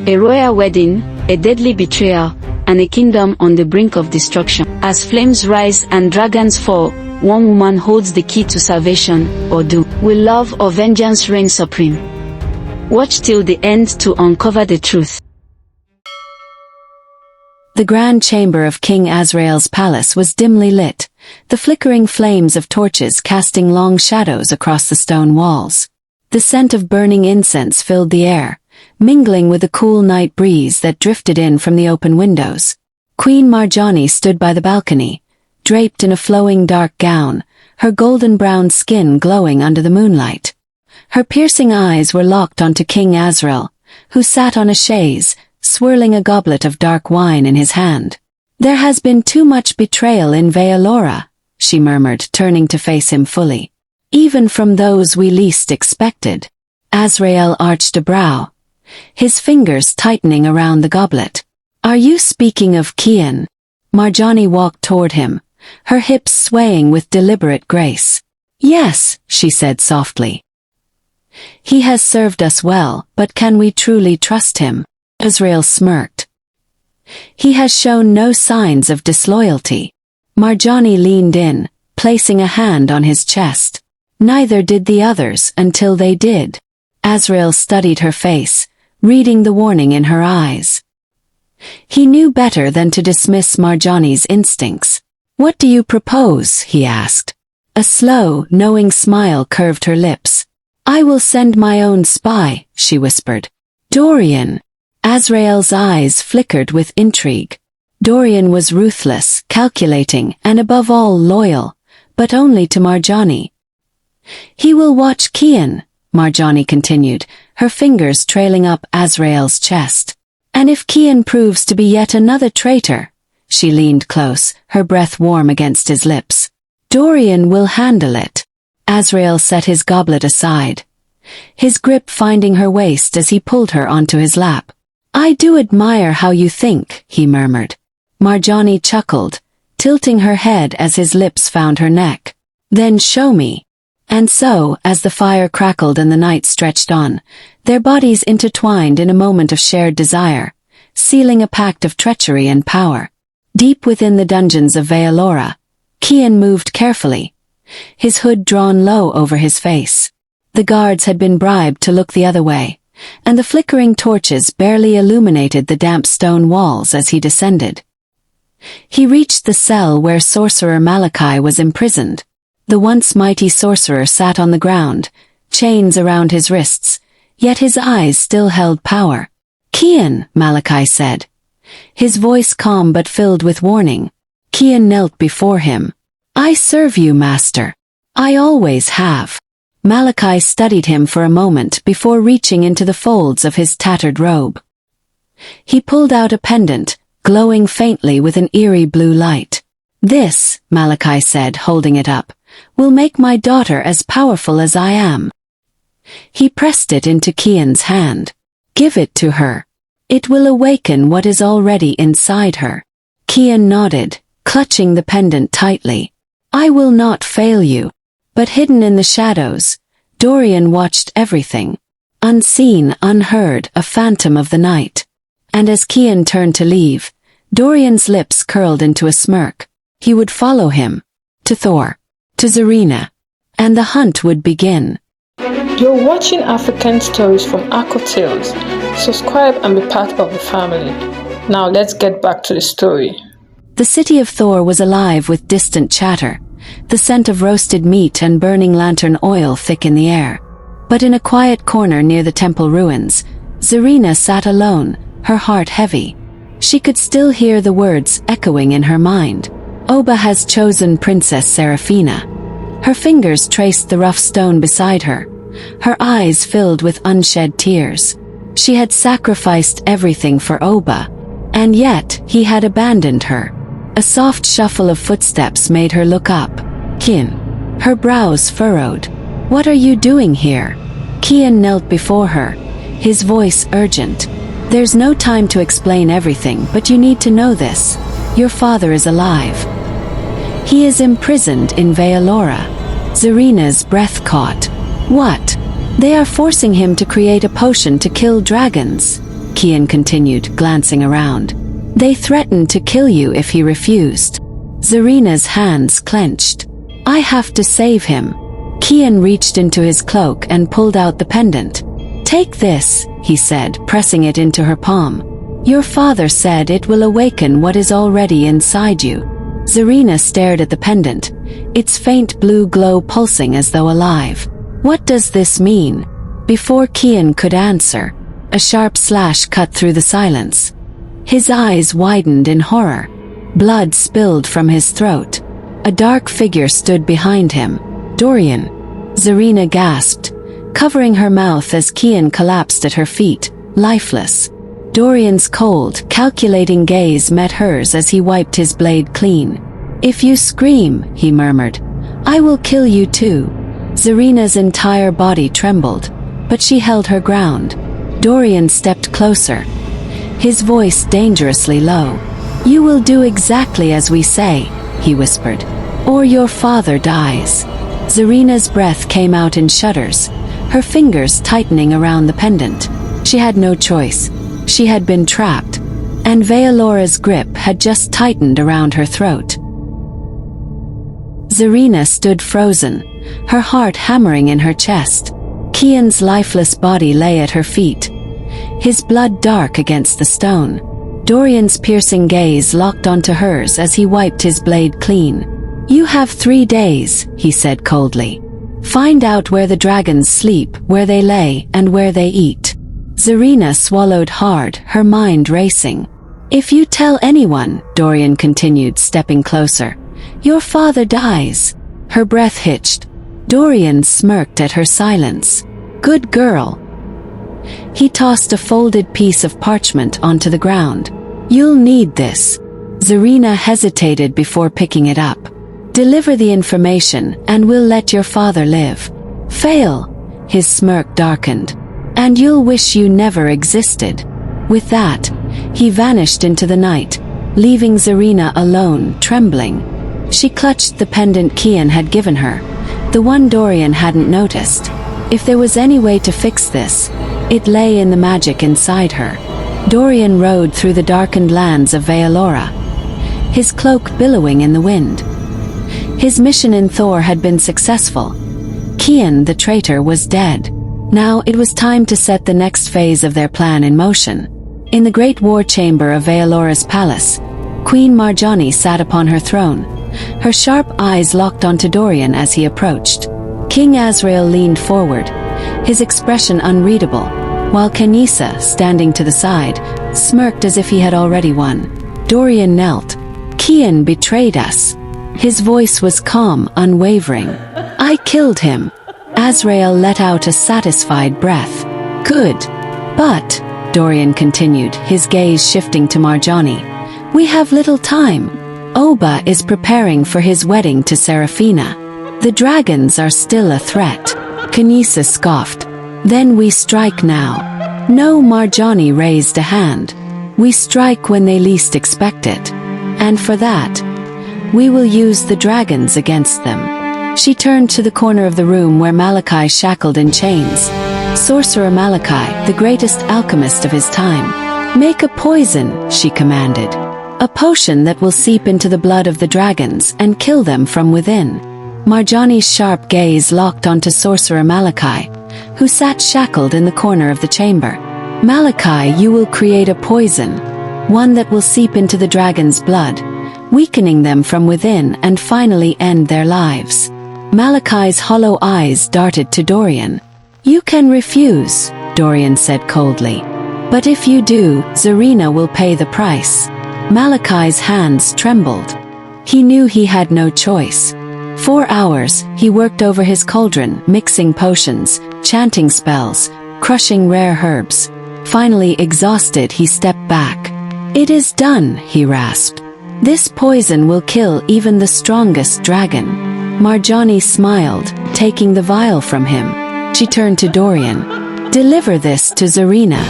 A royal wedding, a deadly betrayal, and a kingdom on the brink of destruction. As flames rise and dragons fall, one woman holds the key to salvation or doom. Will love or vengeance reign supreme? Watch till the end to uncover the truth. The grand chamber of King Azrael's palace was dimly lit, the flickering flames of torches casting long shadows across the stone walls. The scent of burning incense filled the air, mingling with the cool night breeze that drifted in from the open windows. Queen Marjani stood by the balcony, draped in a flowing dark gown, her golden-brown skin glowing under the moonlight. Her piercing eyes were locked onto King Azrael, who sat on a chaise, swirling a goblet of dark wine in his hand. "There has been too much betrayal in Vealora," she murmured, turning to face him fully. "Even from those we least expected." Azrael arched a brow, his fingers tightening around the goblet. "Are you speaking of Kian?" Marjani walked toward him, her hips swaying with deliberate grace. "Yes," she said softly. "He has served us well, but can we truly trust him?" Azrael smirked. "He has shown no signs of disloyalty." Marjani leaned in, placing a hand on his chest. "Neither did the others until they did." Azrael studied her face, reading the warning in her eyes. He knew better than to dismiss Marjani's instincts. "What do you propose?" he asked. A slow, knowing smile curved her lips. "I will send my own spy," she whispered. "Dorian." Azrael's eyes flickered with intrigue. Dorian was ruthless, calculating, and above all loyal, but only to Marjani. "He will watch Kian," Marjani continued, her fingers trailing up Azrael's chest. "And if Kian proves to be yet another traitor," she leaned close, her breath warm against his lips, "Dorian will handle it." Azrael set his goblet aside, his grip finding her waist as he pulled her onto his lap. "I do admire how you think," he murmured. Marjani chuckled, tilting her head as his lips found her neck. "Then show me." And so, as the fire crackled and the night stretched on, their bodies intertwined in a moment of shared desire, sealing a pact of treachery and power. Deep within the dungeons of Vealora, Kian moved carefully, his hood drawn low over his face. The guards had been bribed to look the other way, and the flickering torches barely illuminated the damp stone walls as he descended. He reached the cell where sorcerer Malachi was imprisoned. The once mighty sorcerer sat on the ground, chains around his wrists, yet his eyes still held power. "Kian," Malachi said, his voice calm but filled with warning. Kian knelt before him. "I serve you, master. I always have." Malachi studied him for a moment before reaching into the folds of his tattered robe. He pulled out a pendant, glowing faintly with an eerie blue light. "This," Malachi said, holding it up, "will make my daughter as powerful as I am." He pressed it into Kian's hand. "Give it to her. It will awaken what is already inside her." Kian nodded, clutching the pendant tightly. "I will not fail you." But hidden in the shadows, Dorian watched everything. Unseen, unheard, a phantom of the night. And as Kian turned to leave, Dorian's lips curled into a smirk. He would follow him. To Thor. To Zerena. And the hunt would begin. You're watching African stories from Folktales. Subscribe and be part of the family. Now let's get back to the story. The city of Thor was alive with distant chatter, the scent of roasted meat and burning lantern oil thick in the air. But in a quiet corner near the temple ruins, Zerena sat alone, her heart heavy. She could still hear the words echoing in her mind. "Oba has chosen Princess Seraphina." Her fingers traced the rough stone beside her, her eyes filled with unshed tears. She had sacrificed everything for Oba, and yet he had abandoned her. A soft shuffle of footsteps made her look up. "Kian." Her brows furrowed. "What are you doing here?" Kian knelt before her, his voice urgent. "There's no time to explain everything, but you need to know this. Your father is alive. He is imprisoned in Vealora." Zerena's breath caught. "What?" "They are forcing him to create a potion to kill dragons." Kian continued, glancing around. They threatened to kill you if he refused. Zerena's hands clenched. I have to save him. Kian reached into his cloak and pulled out the pendant. Take this, he said, pressing it into her palm. Your father said it will awaken what is already inside you. Zerena stared at the pendant, its faint blue glow pulsing as though alive. What does this mean? Before Kian could answer, a sharp slash cut through the silence. His eyes widened in horror. Blood spilled from his throat. A dark figure stood behind him. Dorian. Zerena gasped, covering her mouth as Kian collapsed at her feet, lifeless. Dorian's cold, calculating gaze met hers as he wiped his blade clean. If you scream, he murmured, I will kill you too. Zerena's entire body trembled, but she held her ground. Dorian stepped closer, his voice dangerously low. You will do exactly as we say, he whispered, or your father dies. Zerena's breath came out in shudders, her fingers tightening around the pendant. She had no choice. She had been trapped, and Vealora's grip had just tightened around her throat. Zerena stood frozen, her heart hammering in her chest. Kian's lifeless body lay at her feet, his blood dark against the stone. Dorian's piercing gaze locked onto hers as he wiped his blade clean. You have 3 days, he said coldly. Find out where the dragons sleep, where they lay, and where they eat. Zerena swallowed hard, her mind racing. If you tell anyone, Dorian continued, stepping closer, your father dies. Her breath hitched. Dorian smirked at her silence. Good girl. He tossed a folded piece of parchment onto the ground. You'll need this. Zerena hesitated before picking it up. Deliver the information, and we'll let your father live. Fail. His smirk darkened. And you'll wish you never existed. With that, he vanished into the night, leaving Zerena alone, trembling. She clutched the pendant Kian had given her, the one Dorian hadn't noticed. If there was any way to fix this, it lay in the magic inside her. Dorian rode through the darkened lands of Vealora, his cloak billowing in the wind. His mission in Thor had been successful. Kian, the traitor, was dead. Now it was time to set the next phase of their plan in motion. In the great war chamber of Vealora's palace, Queen Marjani sat upon her throne, her sharp eyes locked onto Dorian as he approached. King Azrael leaned forward, his expression unreadable, while Kenisa, standing to the side, smirked as if he had already won. Dorian knelt. Kian betrayed us. His voice was calm, unwavering. I killed him. Azrael let out a satisfied breath. Good. But, Dorian continued, his gaze shifting to Marjani, we have little time. Oba is preparing for his wedding to Serafina. The dragons are still a threat. Kenisa scoffed. Then we strike now. No, Marjani raised a hand. We strike when they least expect it. And for that, we will use the dragons against them. She turned to the corner of the room where Malachi shackled in chains. Sorcerer Malachi, the greatest alchemist of his time. Make a poison, she commanded. A potion that will seep into the blood of the dragons and kill them from within. Marjani's sharp gaze locked onto Sorcerer Malachi, who sat shackled in the corner of the chamber. Malachi, you will create a poison, one that will seep into the dragon's blood, weakening them from within and finally end their lives. Malachi's hollow eyes darted to Dorian. You can refuse, Dorian said coldly. But if you do, Zerena will pay the price. Malachi's hands trembled. He knew he had no choice. 4 hours, he worked over his cauldron, mixing potions, chanting spells, crushing rare herbs. Finally exhausted, he stepped back. It is done, he rasped. This poison will kill even the strongest dragon. Marjani smiled, taking the vial from him. She turned to Dorian. Deliver this to Zerena.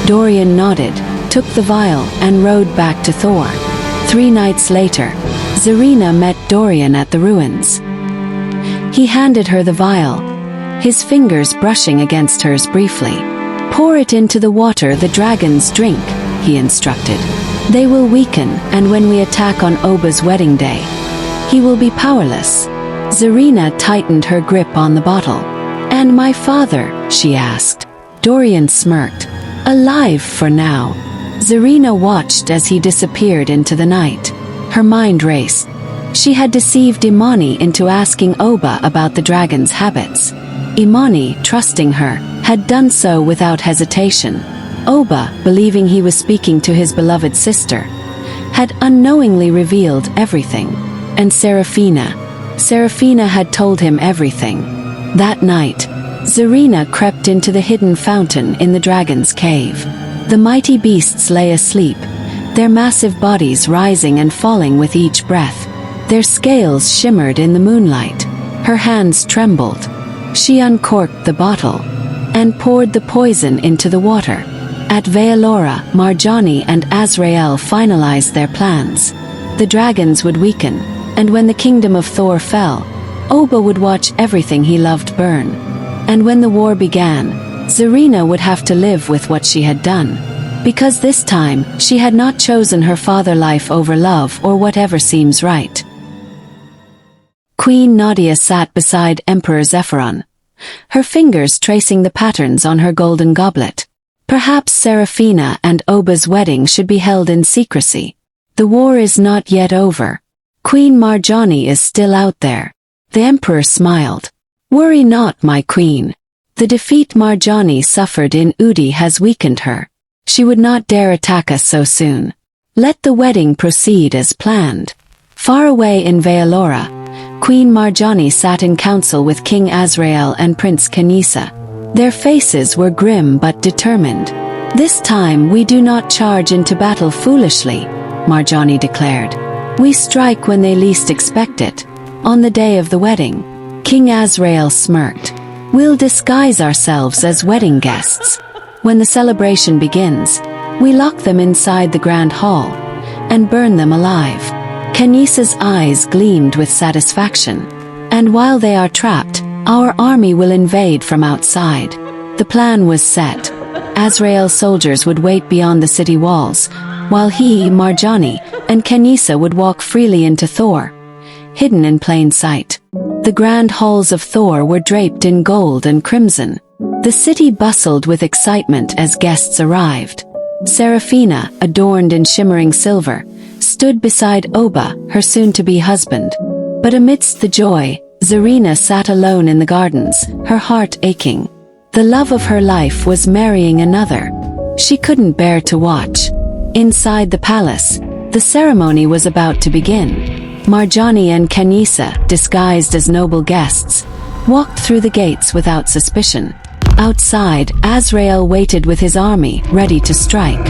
Dorian nodded, took the vial, and rode back to Thor. 3 nights later, Zerena met Dorian at the ruins. He handed her the vial, his fingers brushing against hers briefly. Pour it into the water the dragons drink, he instructed. They will weaken, and when we attack on Oba's wedding day, he will be powerless. Zerena tightened her grip on the bottle. And my father, she asked. Dorian smirked. Alive for now. Zerena watched as he disappeared into the night. Her mind raced. She had deceived Imani into asking Oba about the dragon's habits. Imani, trusting her, had done so without hesitation. Oba, believing he was speaking to his beloved sister, had unknowingly revealed everything. And Serafina had told him everything. That night, Zerena crept into the hidden fountain in the dragon's cave. The mighty beasts lay asleep, their massive bodies rising and falling with each breath. Their scales shimmered in the moonlight. Her hands trembled. She uncorked the bottle and poured the poison into the water. At Vealora, Marjani and Azrael finalized their plans. The dragons would weaken, and when the kingdom of Thor fell, Oba would watch everything he loved burn. And when the war began, Zerena would have to live with what she had done. Because this time, she had not chosen her father life over love or whatever seems right. Queen Nadia sat beside Emperor Zephyron, her fingers tracing the patterns on her golden goblet. Perhaps Serafina and Oba's wedding should be held in secrecy. The war is not yet over. Queen Marjani is still out there. The emperor smiled. Worry not, my queen. The defeat Marjani suffered in Udi has weakened her. She would not dare attack us so soon. Let the wedding proceed as planned. Far away in Vealora, Queen Marjani sat in council with King Azrael and Prince Kanisa. Their faces were grim but determined. This time we do not charge into battle foolishly, Marjani declared. We strike when they least expect it. On the day of the wedding, King Azrael smirked. We'll disguise ourselves as wedding guests. When the celebration begins, we lock them inside the grand hall and burn them alive. Kanisa's eyes gleamed with satisfaction. And while they are trapped, our army will invade from outside. The plan was set. Azrael's soldiers would wait beyond the city walls, while he, Marjani, and Kanisa would walk freely into Thor, hidden in plain sight. The grand halls of Thor were draped in gold and crimson. The city bustled with excitement as guests arrived. Serafina, adorned in shimmering silver, stood beside Oba, her soon-to-be husband. But amidst the joy, Zerena sat alone in the gardens, her heart aching. The love of her life was marrying another. She couldn't bear to watch. Inside the palace, the ceremony was about to begin. Marjani and Kanisa, disguised as noble guests, walked through the gates without suspicion. Outside, Azrael waited with his army, ready to strike.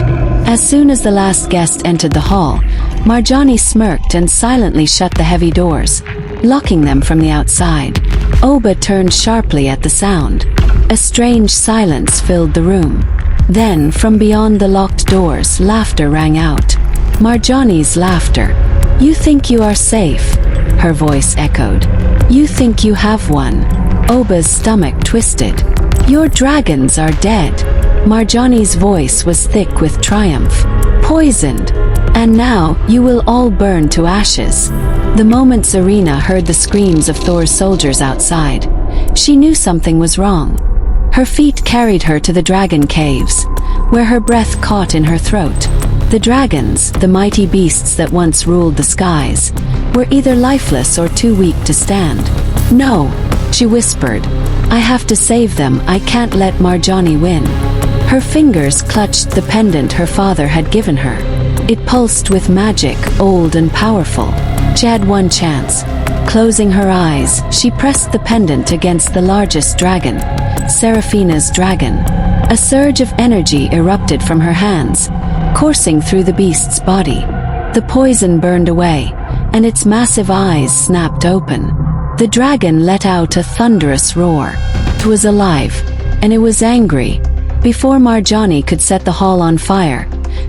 As soon as the last guest entered the hall, Marjani smirked and silently shut the heavy doors, locking them from the outside. Oba turned sharply at the sound. A strange silence filled the room. Then, from beyond the locked doors, laughter rang out. Marjani's laughter. You think you are safe, her voice echoed. You think you have won. Oba's stomach twisted. Your dragons are dead. Marjani's voice was thick with triumph. Poisoned. And now, you will all burn to ashes. The moment Zerena heard the screams of Thor's soldiers outside, she knew something was wrong. Her feet carried her to the dragon caves, where her breath caught in her throat. The dragons, the mighty beasts that once ruled the skies, were either lifeless or too weak to stand. No, she whispered. I have to save them. I can't let Marjani win. Her fingers clutched the pendant her father had given her. It pulsed with magic, old and powerful. She had one chance. Closing her eyes, she pressed the pendant against the largest dragon, Serafina's dragon. A surge of energy erupted from her hands, coursing through the beast's body. The poison burned away, and its massive eyes snapped open. The dragon let out a thunderous roar. It was alive, and it was angry. Before Marjani could set the hall on fire,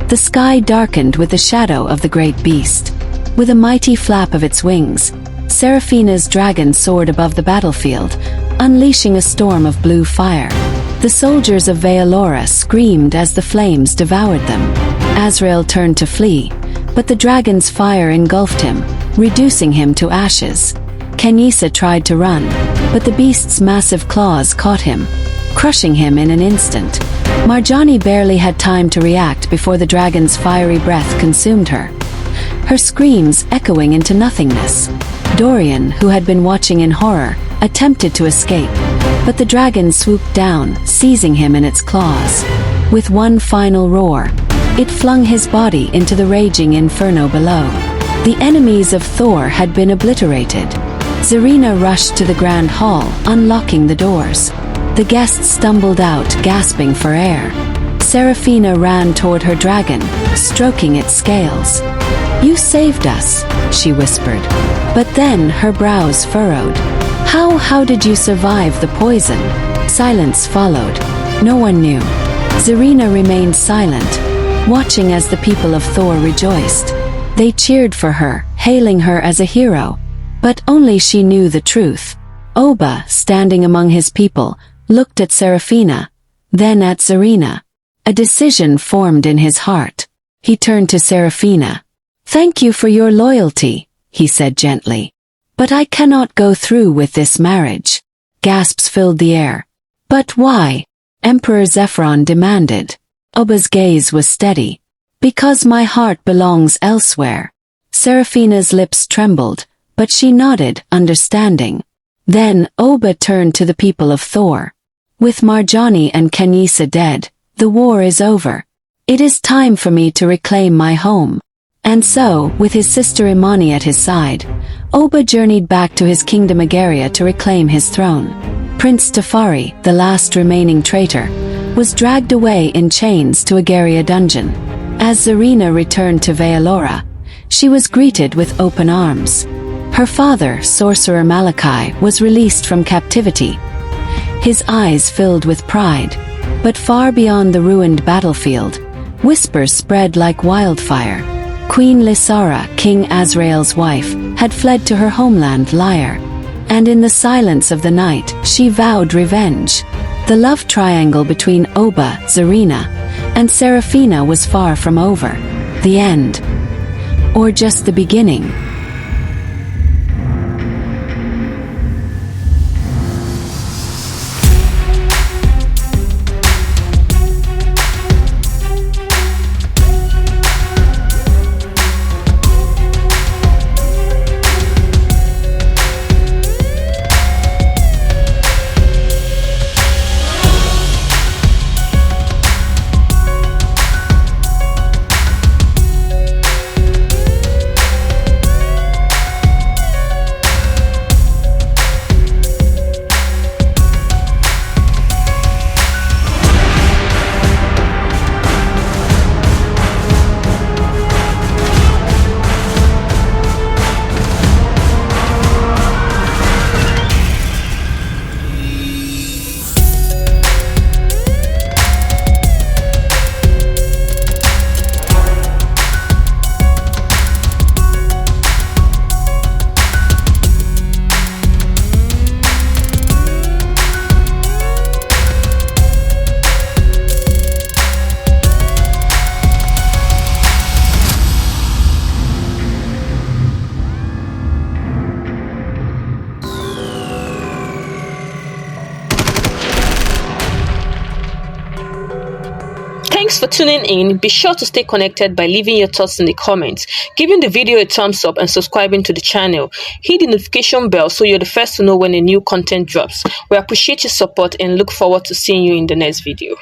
the sky darkened with the shadow of the great beast. With a mighty flap of its wings, Serafina's dragon soared above the battlefield, unleashing a storm of blue fire. The soldiers of Vealora screamed as the flames devoured them. Azrael turned to flee, but the dragon's fire engulfed him, reducing him to ashes. Kenisa tried to run, but the beast's massive claws caught him, crushing him in an instant. Marjani barely had time to react before the dragon's fiery breath consumed her, her screams echoing into nothingness. Dorian, who had been watching in horror, attempted to escape, but the dragon swooped down, seizing him in its claws. With one final roar, it flung his body into the raging inferno below. The enemies of Thor had been obliterated. Zerena rushed to the grand hall, unlocking the doors. The guests stumbled out, gasping for air. Serafina ran toward her dragon, stroking its scales. "You saved us," she whispered. But then her brows furrowed. How did you survive the poison?" Silence followed. No one knew. Zerena remained silent, watching as the people of Thor rejoiced. They cheered for her, hailing her as a hero. But only she knew the truth. Oba, standing among his people, looked at Serafina, then at Zerena. A decision formed in his heart. He turned to Serafina. "Thank you for your loyalty," he said gently. "But I cannot go through with this marriage." Gasps filled the air. "But why?" Emperor Zephyron demanded. Oba's gaze was steady. "Because my heart belongs elsewhere." Serafina's lips trembled, but she nodded, understanding. Then Oba turned to the people of Thor. "With Marjani and Kenisa dead, the war is over. It is time for me to reclaim my home." And so, with his sister Imani at his side, Oba journeyed back to his kingdom Agaria to reclaim his throne. Prince Tefari, the last remaining traitor, was dragged away in chains to Agaria dungeon. As Zerena returned to Vealora, she was greeted with open arms. Her father, sorcerer Malachi, was released from captivity. His eyes filled with pride. But far beyond the ruined battlefield, whispers spread like wildfire. Queen Lysara, King Azrael's wife, had fled to her homeland Lyre. And in the silence of the night, she vowed revenge. The love triangle between Oba, Zerena, and Serafina was far from over. The end. Or just the beginning. Thanks for tuning in. Be sure to stay connected by leaving your thoughts in the comments, giving the video a thumbs up and subscribing to the channel. Hit the notification bell so you're the first to know when a new content drops. We appreciate your support and look forward to seeing you in the next video.